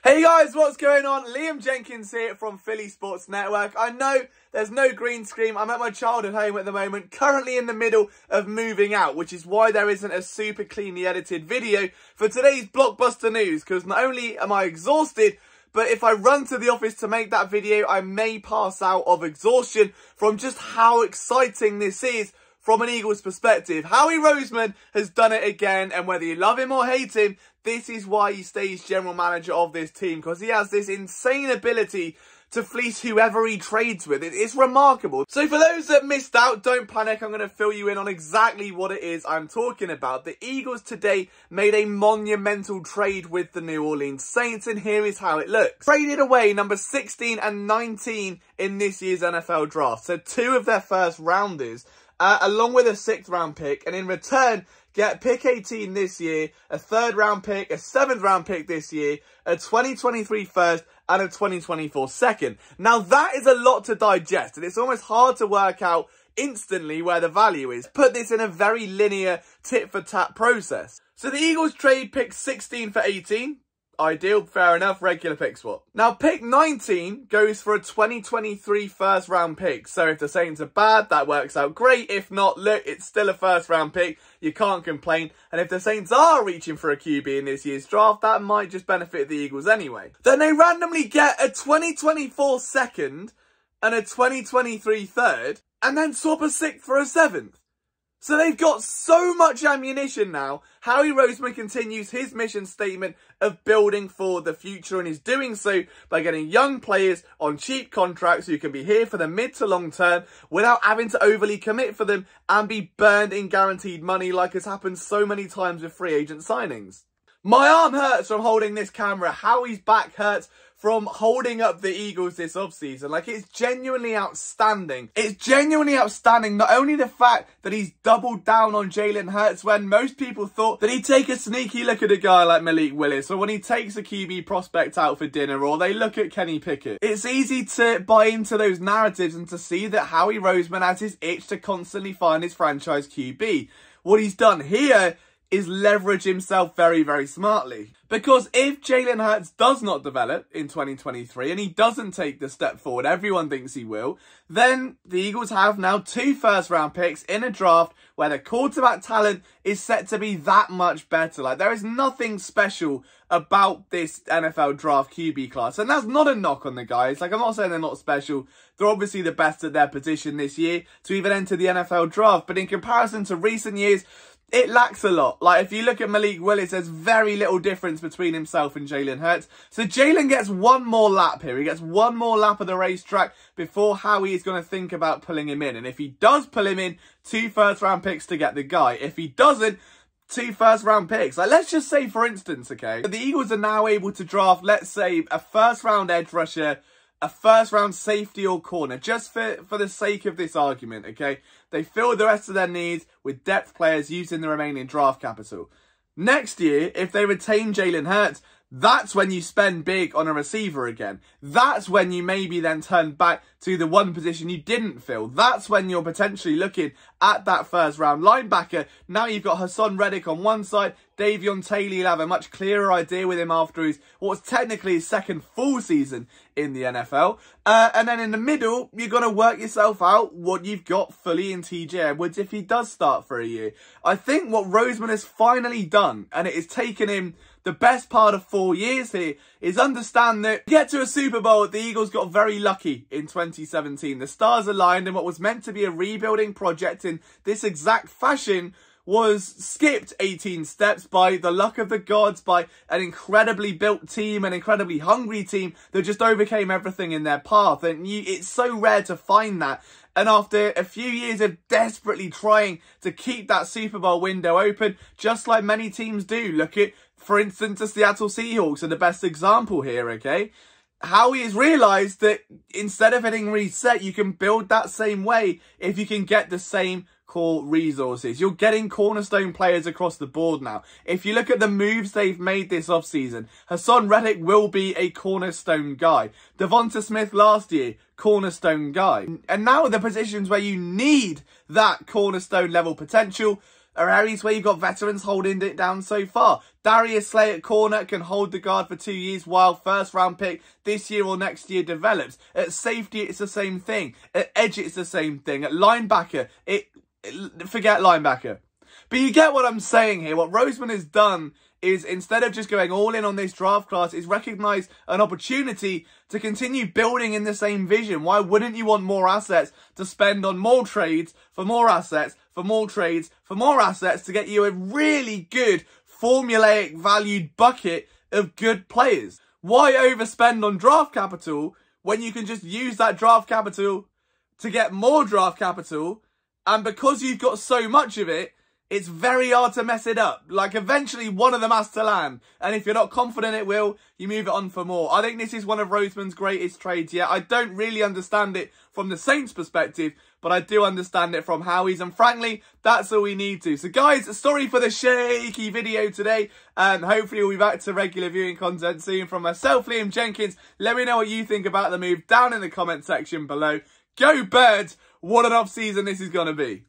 Hey guys, what's going on? Liam Jenkins here from Philly Sports Network. I know there's no green screen. I'm at my childhood home at the moment, currently in the middle of moving out, which is why there isn't a super cleanly edited video for today's Blockbuster news, because not only am I exhausted, but if I run to the office to make that video, I may pass out of exhaustion from just how exciting this is from an Eagles perspective. Howie Roseman has done it again, and whether you love him or hate him, this is why he stays general manager of this team, because he has this insane ability to fleece whoever he trades with. It's remarkable. So for those that missed out, don't panic. I'm going to fill you in on exactly what it is I'm talking about. The Eagles today made a monumental trade with the New Orleans Saints, and here is how it looks. Traded away number 16 and 19 in this year's NFL draft. So two of their first rounders, along with a 6th round pick, and in return, get pick 18 this year, a 3rd round pick, a 7th round pick this year, a 2023 first, and a 2024 second. Now that is a lot to digest, and it's almost hard to work out instantly where the value is. Put this in a very linear tit-for-tat process. So the Eagles trade pick 16 for 18. Ideal, fair enough, regular pick swap. Now, pick 19 goes for a 2023 first round pick. So if the Saints are bad, that works out great. If not, look, it's still a first round pick. You can't complain. And if the Saints are reaching for a QB in this year's draft, that might just benefit the Eagles anyway. Then they randomly get a 2024 second and a 2023 third, and then swap a 6th for a 7th. So they've got so much ammunition now. Howie Roseman continues his mission statement of building for the future, and is doing so by getting young players on cheap contracts who can be here for the mid to long term without having to overly commit for them and be burned in guaranteed money like has happened so many times with free agent signings. My arm hurts from holding this camera. Howie's back hurts from holding up the Eagles this offseason. Like, it's genuinely outstanding. It's genuinely outstanding, not only the fact that he's doubled down on Jalen Hurts when most people thought that he'd take a sneaky look at a guy like Malik Willis, or when he takes a QB prospect out for dinner, or they look at Kenny Pickett. It's easy to buy into those narratives and to see that Howie Roseman has his itch to constantly find his franchise QB. What he's done here is leverage himself very, very smartly. Because if Jalen Hurts does not develop in 2023 and he doesn't take the step forward everyone thinks he will, then the Eagles have now 2 first-round picks in a draft where the quarterback talent is set to be that much better. Like, there is nothing special about this NFL draft QB class. And that's not a knock on the guys. Like, I'm not saying they're not special. They're obviously the best at their position this year to even enter the NFL draft. But in comparison to recent years, it lacks a lot. Like, if you look at Malik Willis, there's very little difference between himself and Jalen Hurts. So Jalen gets one more lap here. He gets one more lap of the racetrack before Howie is going to think about pulling him in. And if he does pull him in, 2 first-round picks to get the guy. If he doesn't, 2 first-round picks. Like, let's just say, for instance, okay, the Eagles are now able to draft, let's say, a first-round edge rusher, a first-round safety or corner, just for the sake of this argument, okay? They fill the rest of their needs with depth players using the remaining draft capital. Next year, if they retain Jalen Hurts, that's when you spend big on a receiver again. That's when you maybe then turn back to the one position you didn't fill. That's when you're potentially looking at that first-round linebacker. Now you've got Hassan Reddick on one side. Davion Taylor, you'll have a much clearer idea with him after his, what's technically his 2nd full season in the NFL. And then in the middle, you're going to work yourself out what you've got fully in TJ Edwards if he does start for a year. I think what Roseman has finally done, and it has taken him the best part of 4 years here, is understand that to get to a Super Bowl, the Eagles got very lucky in 2017. The stars aligned, and what was meant to be a rebuilding project in this exact fashion was skipped 18 steps by the luck of the gods, by an incredibly built team, an incredibly hungry team that just overcame everything in their path. And it's so rare to find that. And after a few years of desperately trying to keep that Super Bowl window open, just like many teams do, look at, for instance, the Seattle Seahawks are the best example here, okay? Howie has realised that instead of hitting reset, you can build that same way if you can get the same core resources. You're getting cornerstone players across the board now. If you look at the moves they've made this offseason, Hassan Reddick will be a cornerstone guy. Devonta Smith last year, cornerstone guy. And now the positions where you need that cornerstone level potential, are areas where you've got veterans holding it down so far. Darius Slay at corner can hold the guard for 2 years while first round pick this year or next year develops. At safety, it's the same thing. At edge, it's the same thing. At linebacker, forget linebacker. But you get what I'm saying here. What Roseman has done is, instead of just going all in on this draft class, is recognise an opportunity to continue building in the same vision. Why wouldn't you want more assets to spend on more trades for more assets, for more trades, for more assets to get you a really good formulaic valued bucket of good players? Why overspend on draft capital when you can just use that draft capital to get more draft capital? And because you've got so much of it, it's very hard to mess it up. Like, eventually one of them has to land. And if you're not confident it will, you move it on for more. I think this is one of Roseman's greatest trades yet. I don't really understand it from the Saints' perspective, but I do understand it from Howie's. And frankly, that's all we need to. So guys, sorry for the shaky video today. Hopefully we'll be back to regular viewing content soon. From myself, Liam Jenkins, let me know what you think about the move down in the comment section below. Go Birds! What an off-season this is going to be.